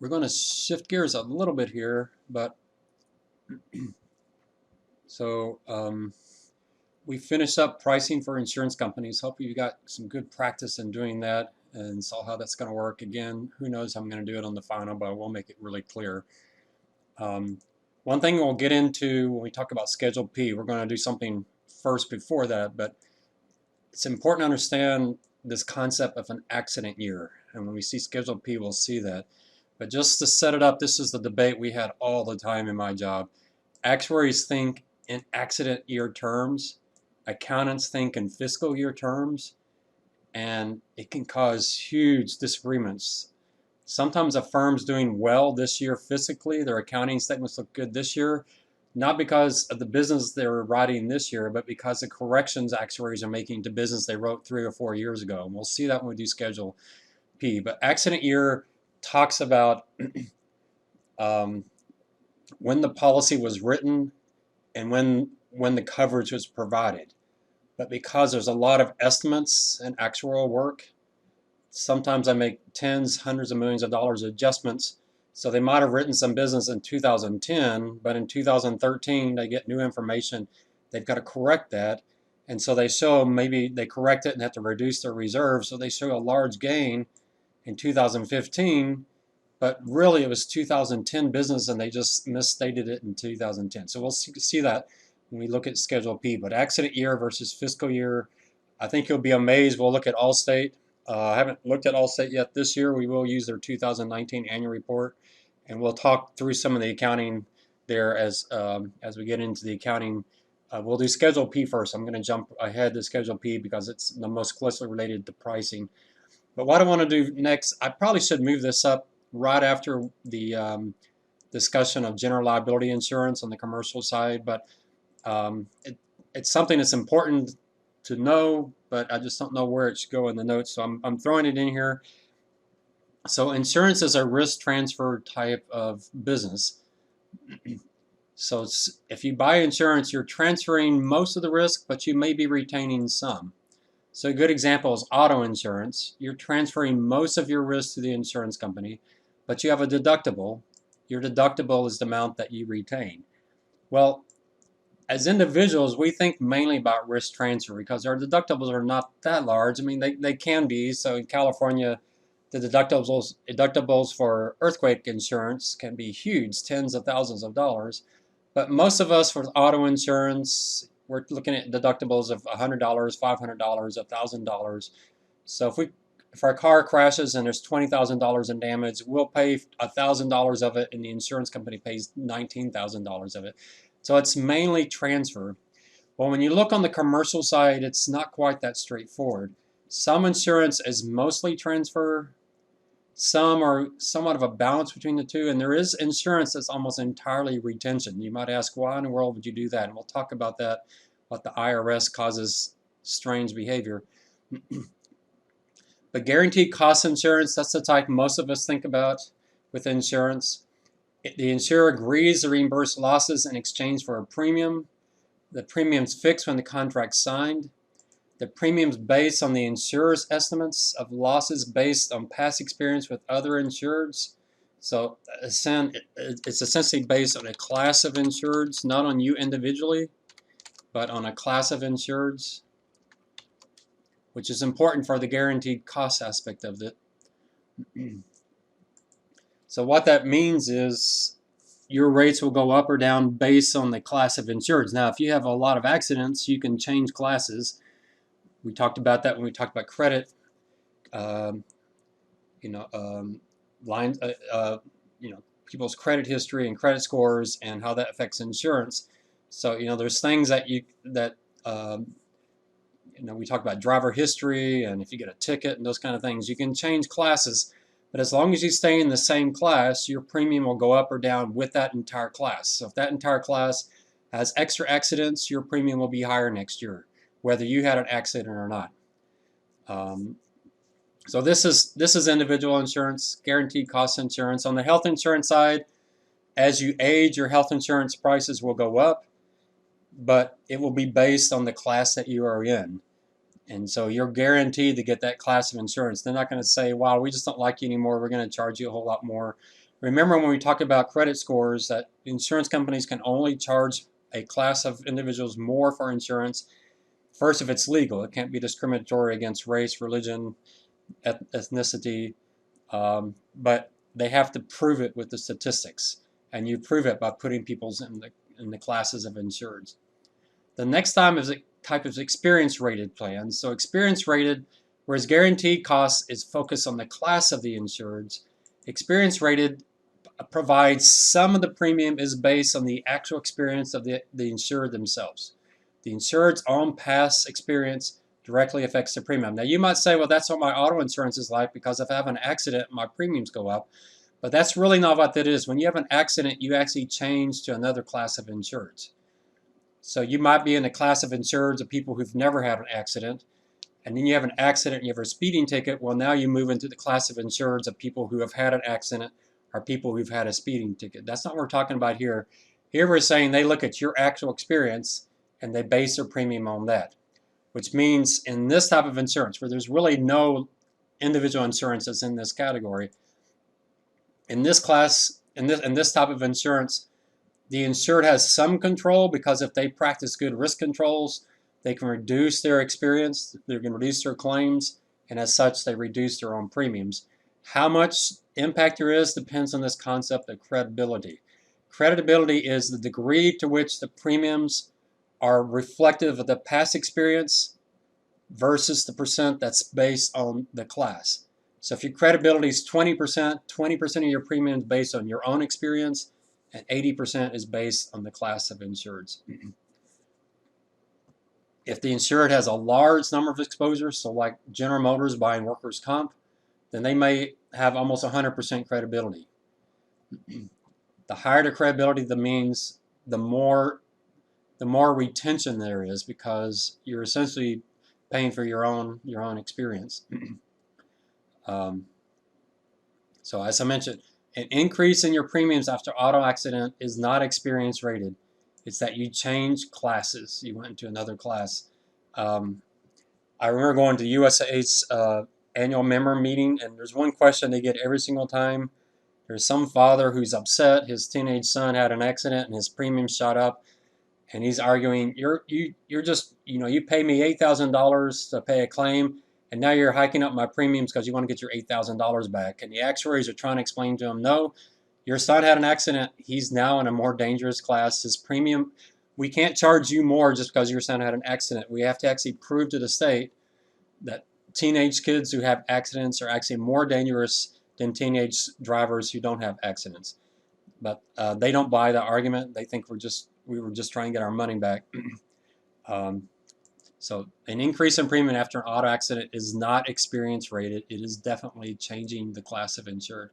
We're going to shift gears a little bit here, but so we finished up pricing for insurance companies. Hope you got some good practice in doing that and saw how that's going to work. Again, who knows how I'm going to do it on the final, but I will make it really clear. Um, One thing we'll get into when we talk about Schedule P, we're going to do something first before that, but it's important to understand this concept of an accident year. And when we see Schedule P, we'll see that. But just to set it up, this is the debate we had all the time in my job. Actuaries think in accident year terms, accountants think in fiscal year terms, and it can cause huge disagreements. Sometimes a firm's doing well this year physically, their accounting statements look good this year, not because of the business they're writing this year, but because of corrections actuaries are making to business they wrote 3 or 4 years ago. And we'll see that when we do Schedule P. But accident year talks about um, when the policy was written and when the coverage was provided. But because there's a lot of estimates and actuarial work, sometimes I make tens, hundreds of millions of dollars of adjustments. So they might have written some business in 2010, but in 2013 they get new information. They've got to correct that. And so they show maybe they correct it and have to reduce their reserves. So they show a large gain in 2015, but really it was 2010 business and they just misstated it in 2010. So we'll see that when we look at Schedule P. But accident year versus fiscal year, I think you'll be amazed. We'll look at Allstate. I haven't looked at Allstate yet this year. We will use their 2019 annual report, and we'll talk through some of the accounting there as we get into the accounting. We'll do Schedule P first. I'm going to jump ahead to Schedule P because it's the most closely related to pricing. But what I want to do next, I probably should move this up right after the discussion of general liability insurance on the commercial side. But it's something that's important to know, but I just don't know where it should go in the notes. So I'm throwing it in here. So insurance is a risk transfer type of business. So if you buy insurance, you're transferring most of the risk, but you may be retaining some. So a good example is auto insurance. You're transferring most of your risk to the insurance company, but you have a deductible. Your deductible is the amount that you retain. Well, as individuals, we think mainly about risk transfer because our deductibles are not that large. I mean, they can be. So in California, the deductibles for earthquake insurance can be huge, tens of thousands of dollars. But most of us for auto insurance, we're looking at deductibles of $100, $500, $1,000. So if our car crashes and there's $20,000 in damage, we'll pay $1,000 of it, and the insurance company pays $19,000 of it. So it's mainly transfer. Well, when you look on the commercial side, it's not quite that straightforward. Some insurance is mostly transfer. Some are somewhat of a balance between the two, and there is insurance that's almost entirely retention. You might ask, why in the world would you do that? And we'll talk about that, what the IRS causes strange behavior. But guaranteed cost insurance, that's the type most of us think about with insurance. The insurer agrees to reimburse losses in exchange for a premium. The premium's fixed when the contract's signed. The premium's based on the insurer's estimates of losses based on past experience with other insureds. So it's essentially based on a class of insureds, not on you individually, but on a class of insureds, which is important for the guaranteed cost aspect of it. So what that means is your rates will go up or down based on the class of insureds. Now, if you have a lot of accidents, you can change classes. We talked about that when we talked about credit. You know, lines, people's credit history and credit scores and how that affects insurance. So, there's things that we talk about driver history, and if you get a ticket and those kind of things, you can change classes. But as long as you stay in the same class, your premium will go up or down with that entire class. So if that entire class has extra accidents, your premium will be higher next year, whether you had an accident or not. So this is individual insurance, guaranteed cost insurance. On the health insurance side, as you age, your health insurance prices will go up, but it will be based on the class that you are in. And so you're guaranteed to get that class of insurance. They're not going to say, wow, we just don't like you anymore. We're going to charge you a whole lot more. Remember when we talk about credit scores that insurance companies can only charge a class of individuals more for insurance. First, if it's legal, it can't be discriminatory against race, religion, ethnicity, but they have to prove it with the statistics, and you prove it by putting people in the classes of insureds. The next time is a type of experience rated plans. So experience rated, whereas guaranteed costs is focused on the class of the insureds, experience rated provides some of the premium is based on the actual experience of the insured themselves. The insured's own past experience directly affects the premium. Now you might say, well, that's what my auto insurance is like, because if I have an accident, my premiums go up. But that's really not what that is. When you have an accident, you actually change to another class of insureds. So you might be in a class of insureds of people who've never had an accident, and then you have an accident and you have a speeding ticket. Well, now you move into the class of insureds of people who have had an accident or people who've had a speeding ticket. That's not what we're talking about here. Here we're saying they look at your actual experience and they base their premium on that, which means in this type of insurance where there's really no individual insurance that's in this category, in this class, in this type of insurance, the insured has some control, because if they practice good risk controls, they can reduce their experience, they can reduce their claims, and as such, they reduce their own premiums. How much impact there is depends on this concept of credibility. Credibility is the degree to which the premiums are reflective of the past experience versus the percent that's based on the class. So if your credibility is 20%, 20% of your premium is based on your own experience, and 80% is based on the class of insureds. If the insured has a large number of exposures, so like General Motors buying workers' comp, then they may have almost 100% credibility. The higher the credibility, the means the more retention there is, because you're essentially paying for your own experience. So as I mentioned, an increase in your premiums after auto accident is not experience rated. It's that you change classes. You went into another class. I remember going to USA's annual member meeting, and there's one question they get every single time. There's some father who's upset. His teenage son had an accident and his premium shot up, and he's arguing, you're just, you pay me $8,000 to pay a claim, and now you're hiking up my premiums because you want to get your $8,000 back. And the actuaries are trying to explain to him, no, your son had an accident. He's now in a more dangerous class. His premium, we can't charge you more just because your son had an accident. We have to actually prove to the state that teenage kids who have accidents are actually more dangerous than teenage drivers who don't have accidents. But they don't buy the argument. They think we were just trying to get our money back. So an increase in premium after an auto accident is not experience rated. It is definitely changing the class of insured.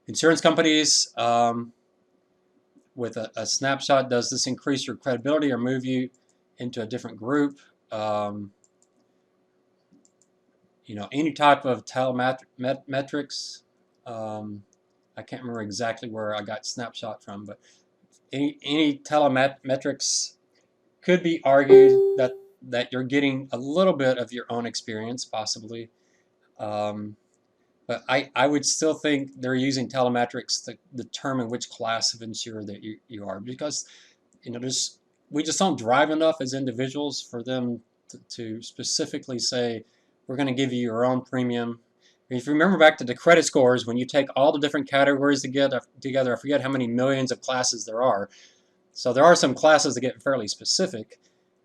Insurance companies, with a snapshot, does this increase your credibility or move you into a different group? Any type of telemetrics. I can't remember exactly where I got snapshot from, but any telemetrics could be argued that you're getting a little bit of your own experience, possibly. But I would still think they're using telemetrics to determine which class of insurer that you are, because we just don't drive enough as individuals for them to specifically say, we're going to give you your own premium. If you remember back to the credit scores, when you take all the different categories together, I forget how many millions of classes there are. So there are some classes that get fairly specific,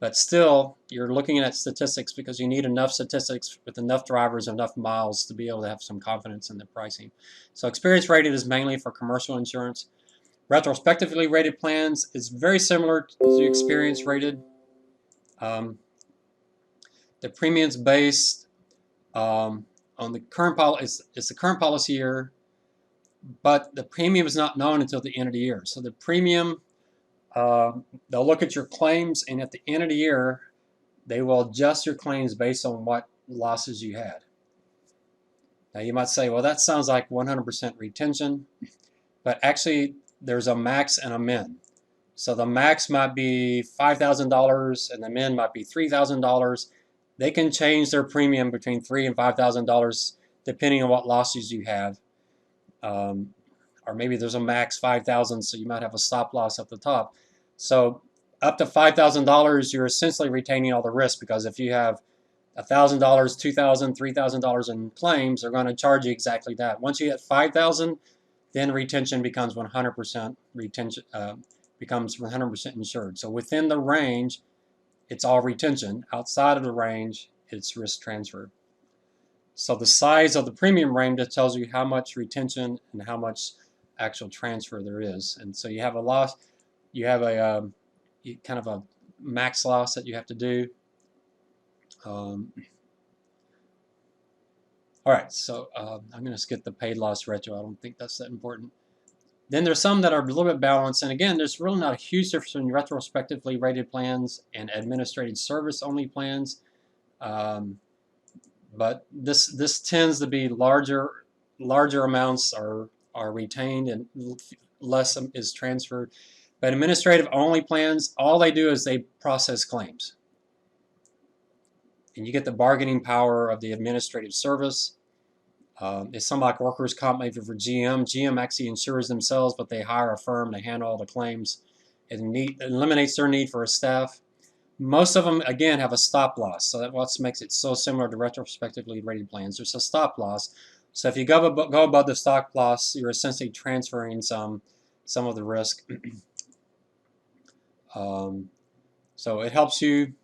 but still you're looking at statistics because you need enough statistics with enough drivers, enough miles to be able to have some confidence in the pricing. So experience rated is mainly for commercial insurance. Retrospectively rated plans is very similar to experience rated. The premiums based on the current policy. It's the current policy year, but the premium is not known until the end of the year. So the premium, they'll look at your claims, and at the end of the year, they will adjust your claims based on what losses you had. Now you might say, well, that sounds like 100% retention, but actually there's a max and a min. So the max might be $5,000 and the min might be $3,000. They can change their premium between $3,000 and $5,000 depending on what losses you have. or maybe there's a max 5,000, so you might have a stop loss at the top. So up to $5,000, you're essentially retaining all the risk, because if you have $1,000, $2,000, $3,000 in claims, they're going to charge you exactly that. Once you hit 5,000, then retention becomes 100% retention, becomes 100% insured. So within the range, it's all retention. Outside of the range, it's risk transfer. So the size of the premium range that tells you how much retention and how much actual transfer there is. And so you have a loss, you have a kind of a max loss that you have to do. All right, so I'm going to skip the paid loss retro. I don't think that's that important. Then there's some that are a little bit balanced, and again, there's really not a huge difference between retrospectively rated plans and administrative service only plans. But this tends to be larger amounts are retained and less is transferred. But administrative only plans, all they do is they process claims, and you get the bargaining power of the administrative service. It's something like workers' comp, maybe for GM. GM actually insures themselves, but they hire a firm to handle all the claims. It eliminates their need for a staff. Most of them, again, have a stop loss. So that's what makes it so similar to retrospectively rated plans. There's a stop loss. So if you go above the stop loss, you're essentially transferring some of the risk. So it helps you.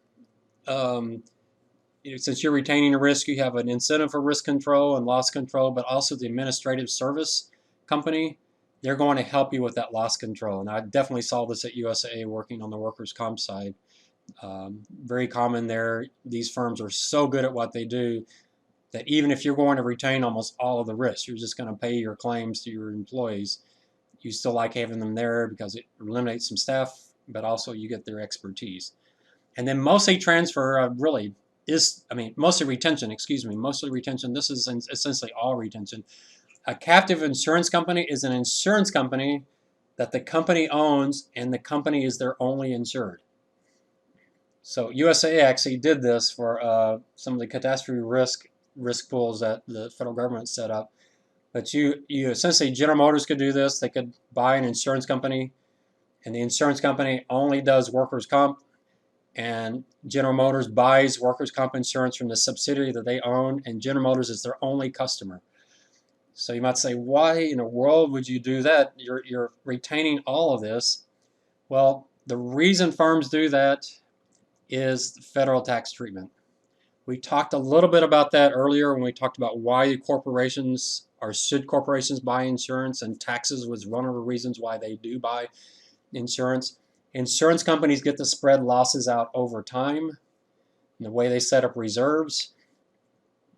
Since you're retaining a risk, you have an incentive for risk control and loss control, but also the administrative service company, they're going to help you with that loss control. And I definitely saw this at USAA working on the workers' comp side. Very common there. These firms are so good at what they do that even if you're going to retain almost all of the risk, you're just going to pay your claims to your employees, you still like having them there because it eliminates some staff, but also you get their expertise. And then mostly transfer really is, mostly retention, mostly retention. This is essentially all retention. A captive insurance company is an insurance company that the company owns, and the company is their only insured. So USAA actually did this for some of the catastrophe risk pools that the federal government set up. But you essentially, General Motors could do this. They could buy an insurance company, and the insurance company only does workers' comp, and General Motors buys workers' comp insurance from the subsidiary that they own, and General Motors is their only customer. So you might say, why in the world would you do that? You're retaining all of this. Well, the reason firms do that is federal tax treatment. We talked a little bit about that earlier when we talked about why corporations, or should corporations buy insurance, and taxes was one of the reasons why they do buy insurance. Insurance companies get to spread losses out over time in the way they set up reserves.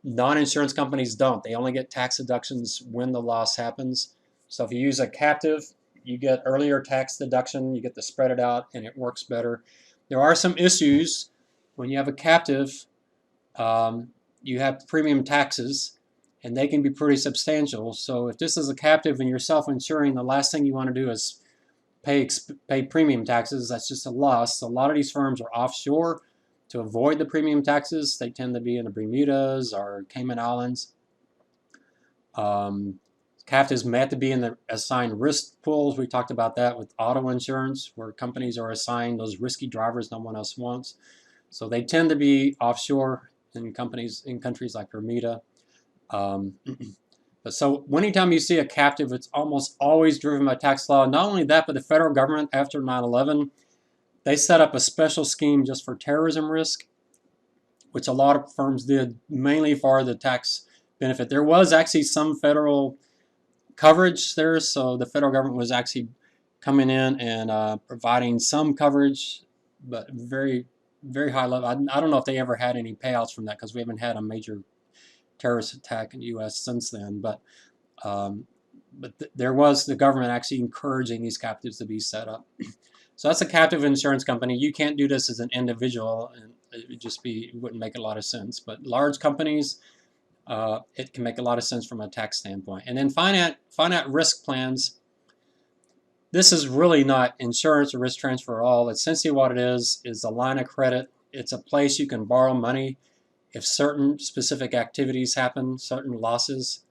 Non-insurance companies don't. They only get tax deductions when the loss happens. So if you use a captive, you get earlier tax deduction, you get to spread it out, and it works better. There are some issues when you have a captive. You have premium taxes, and they can be pretty substantial. So if this is a captive and you're self-insuring, the last thing you want to do is pay premium taxes. That's just a loss. So a lot of these firms are offshore to avoid the premium taxes. They tend to be in the Bermudas or Cayman Islands. Captives may have to be in the assigned risk pools. We talked about that with auto insurance, where companies are assigned those risky drivers no one else wants. So they tend to be offshore in countries like Bermuda. But so anytime you see a captive, it's almost always driven by tax law. Not only that, but the federal government after 9/11, they set up a special scheme just for terrorism risk, which a lot of firms did mainly for the tax benefit. There was actually some federal coverage there, so the federal government was actually coming in and providing some coverage, but very, very high level. I don't know if they ever had any payouts from that, because we haven't had a major terrorist attack in the U.S. since then. But there was the government actually encouraging these captives to be set up. So that's a captive insurance company. You can't do this as an individual, and it wouldn't make a lot of sense. But large companies, it can make a lot of sense from a tax standpoint. And then finite risk plans. This is really not insurance or risk transfer at all. Essentially what it is a line of credit. It's a place you can borrow money if certain specific activities happen, certain losses.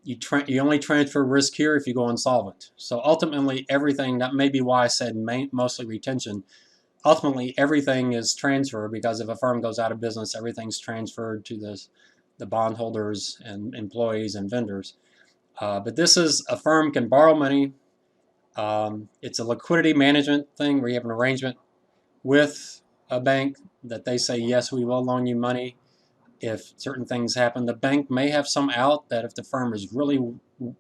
you only transfer risk here if you go insolvent. So ultimately, everything, that may be why I said mostly retention. Ultimately, everything is transferred, because if a firm goes out of business, everything's transferred to the bondholders and employees and vendors. But this is, a firm can borrow money. It's a liquidity management thing where you have an arrangement with a bank that they say, yes, we will loan you money if certain things happen. The bank may have some out that if the firm is really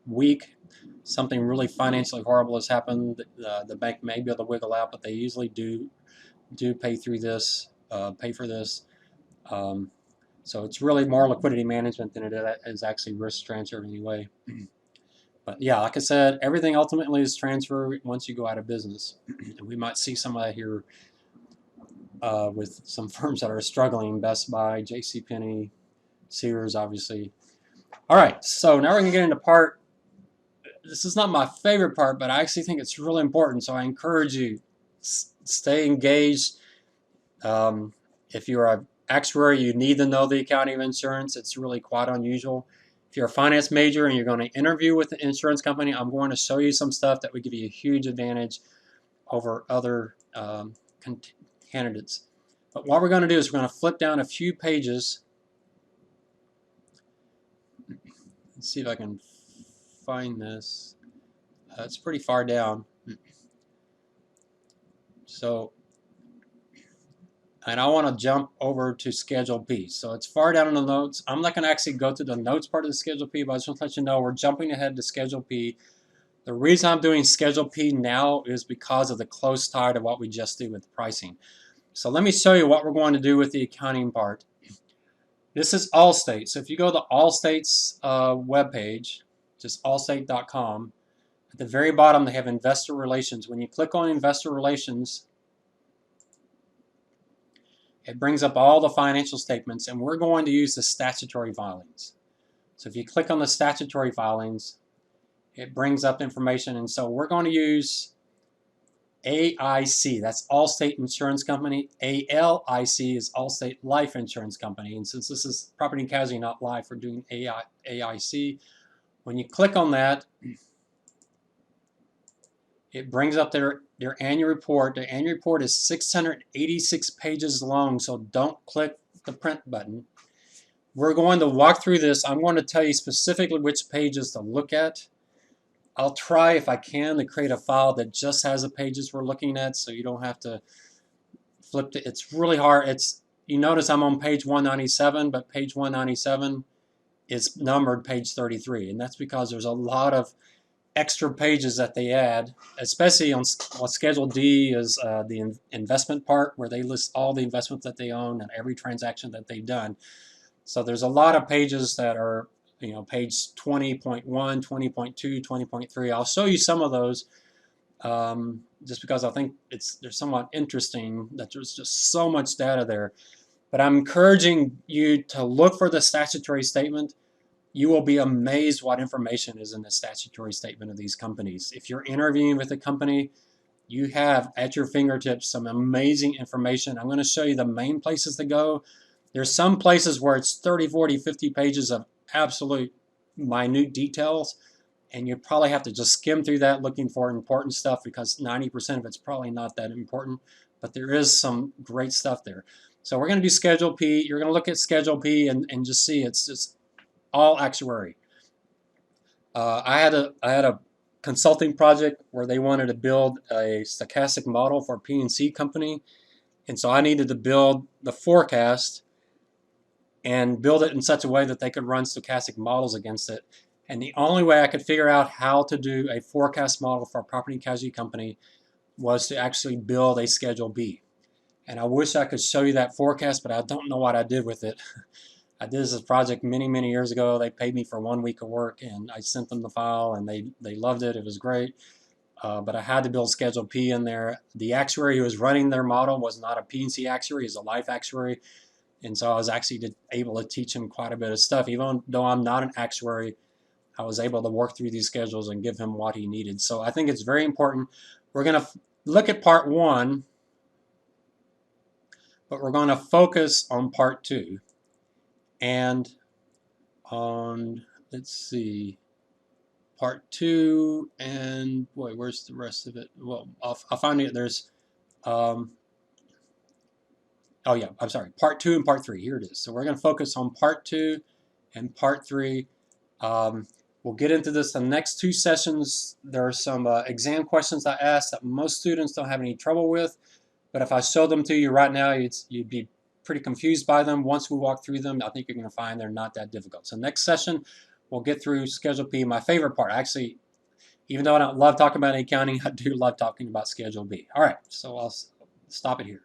weak, something really financially horrible has happened, the bank may be able to wiggle out, but they usually do pay through this, pay for this. So it's really more liquidity management than it is actually risk transfer anyway. But yeah, like I said, everything ultimately is transferred once you go out of business. And we might see some of that here with some firms that are struggling, Best Buy, JCPenney, Sears, obviously. All right, so now we're going to get into part. This is not my favorite part, but I actually think it's really important. So I encourage you, stay engaged. If you're an actuary, you need to know the accounting of insurance. It's really quite unusual. If you're a finance major and you're going to interview with the insurance company, I'm going to show you some stuff that would give you a huge advantage over other candidates. But what we're going to do is we're going to flip down a few pages. Let's see if I can find this. It's pretty far down. So, and I want to jump over to Schedule P. So it's far down in the notes. I'm not going to actually go to the notes part of the Schedule P, but I just want to let you know we're jumping ahead to Schedule P. The reason I'm doing Schedule P now is because of the close tie to what we just did with pricing. So let me show you what we're going to do with the accounting part. This is Allstate. So if you go to Allstate's webpage, just allstate.com, at the very bottom they have Investor Relations. When you click on Investor Relations, it brings up all the financial statements, and we're going to use the statutory filings. So if you click on the statutory filings, it brings up information, and so we're going to use AIC, that's Allstate Insurance Company. ALIC is Allstate Life Insurance Company, and since this is property and casualty, not life, we're doing AIC. When you click on that, it brings up their annual report. The annual report is 686 pages long, so don't click the print button. We're going to walk through this. I'm going to tell you specifically which pages to look at. I'll try, if I can, to create a file that just has the pages we're looking at, so you don't have to flip it. It's really hard. You notice I'm on page 197, but page 197 is numbered page 33, and that's because there's a lot of extra pages that they add, especially on Schedule D is the investment part, where they list all the investments that they own and every transaction that they've done. So there's a lot of pages that are, page 20.1, 20.2, 20.3. I'll show you some of those just because I think they're somewhat interesting, that there's just so much data there. But I'm encouraging you to look for the statutory statement. You will be amazed what information is in the statutory statement of these companies. If you're interviewing with a company, you have at your fingertips some amazing information. I'm going to show you the main places to go. There's some places where it's 30, 40, 50 pages of absolute minute details, and you probably have to just skim through that looking for important stuff, because 90% of it's probably not that important, but there is some great stuff there. So we're going to do Schedule P. You're going to look at Schedule P and just see it's just all actuary. I had a consulting project where they wanted to build a stochastic model for a P&C company, and so I needed to build the forecast and build it in such a way that they could run stochastic models against it. And the only way I could figure out how to do a forecast model for a property and casualty company was to actually build a Schedule B. And I wish I could show you that forecast, but I don't know what I did with it. I did this project many, many years ago. They paid me for 1 week of work, and I sent them the file, and they loved it. It was great. But I had to build Schedule P in there. The actuary who was running their model was not a P&C actuary, he's a life actuary. And so I was actually able to teach him quite a bit of stuff. Even though I'm not an actuary, I was able to work through these schedules and give him what he needed. So I think it's very important. We're going to look at part 1, but we're going to focus on part 2. And on, let's see, part 2, and boy, where's the rest of it? Well, I'll find it. There's, oh yeah, I'm sorry, part 2 and part 3. Here it is. So we're going to focus on part 2 and part 3. We'll get into this the next 2 sessions. There are some exam questions I asked that most students don't have any trouble with, but if I show them to you right now, you'd be pretty confused by them. Once we walk through them, I think you're going to find they're not that difficult. So next session, we'll get through Schedule P, my favorite part. Actually, even though I don't love talking about accounting, I do love talking about Schedule B. All right, so I'll stop it here.